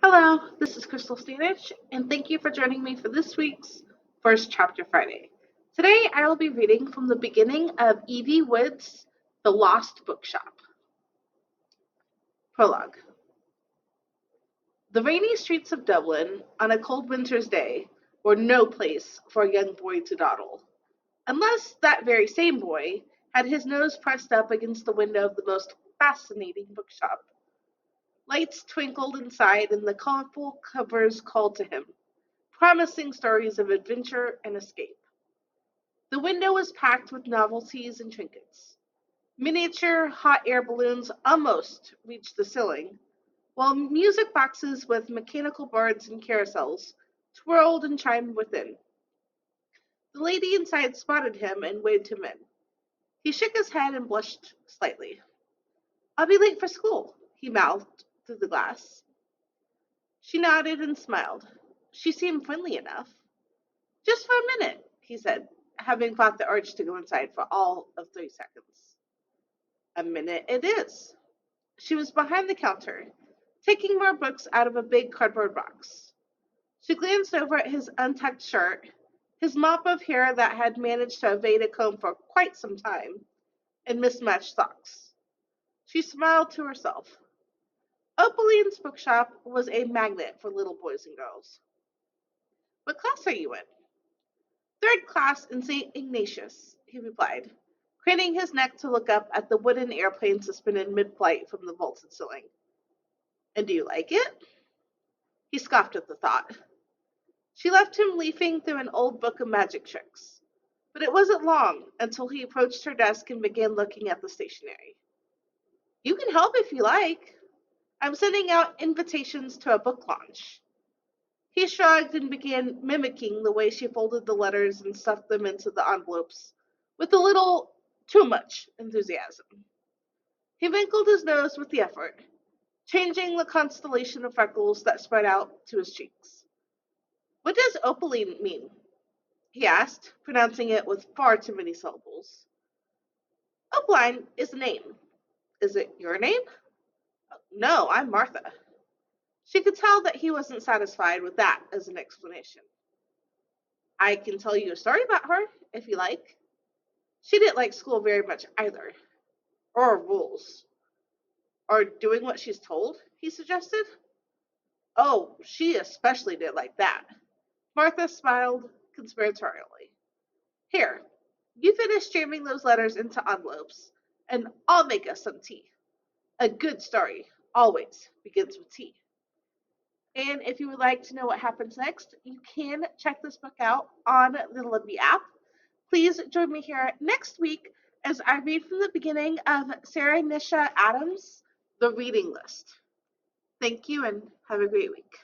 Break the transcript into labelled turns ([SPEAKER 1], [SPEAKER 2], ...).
[SPEAKER 1] Hello, this is Krystal and thank you for joining me for this week's First Chapter Friday. Today I will be reading from the beginning of Evie Wood's The Lost Bookshop. Prologue. The rainy streets of Dublin on a cold winter's day were no place for a young boy to dawdle, unless that very same boy had his nose pressed up against the window of the most fascinating bookshop. Lights twinkled inside and the colorful covers called to him, promising stories of adventure and escape. The window was packed with novelties and trinkets. Miniature hot air balloons almost reached the ceiling, while music boxes with mechanical birds and carousels twirled and chimed within. The lady inside spotted him and waved him in. He shook his head and blushed slightly. "I'll be late for school," he mouthed through the glass. She nodded and smiled. She seemed friendly enough. "Just for a minute," he said, having fought the urge to go inside for all of 3 seconds. "A minute it is." She was behind the counter, taking more books out of a big cardboard box. She glanced over at his untucked shirt, his mop of hair that had managed to evade a comb for quite some time, and mismatched socks. She smiled to herself. Opaline's bookshop was a magnet for little boys and girls. "What class are you in?" "Third class in St. Ignatius," he replied, craning his neck to look up at the wooden airplane suspended mid-flight from the vaulted ceiling. "And do you like it?" He scoffed at the thought. She left him leafing through an old book of magic tricks, but it wasn't long until he approached her desk and began looking at the stationery. "You can help if you like. I'm sending out invitations to a book launch." He shrugged and began mimicking the way she folded the letters and stuffed them into the envelopes, with a little too much enthusiasm. He wrinkled his nose with the effort, changing the constellation of freckles that spread out to his cheeks. "What does opaline mean?" he asked, pronouncing it with far too many syllables. "Opaline is a name. Is it your name?" "No, I'm Martha." She could tell that he wasn't satisfied with that as an explanation. "I can tell you a story about her, if you like." She didn't like school very much either. "Or rules." "Or doing what she's told," he suggested. "Oh, she especially did like that." Martha smiled conspiratorially. "Here, you finish jamming those letters into envelopes, and I'll make us some tea. A good story always begins with tea." And if you would like to know what happens next, you can check this book out on the Libby app. Please join me here next week as I read from the beginning of Sarah Nisha Adams' The Reading List. Thank you and have a great week.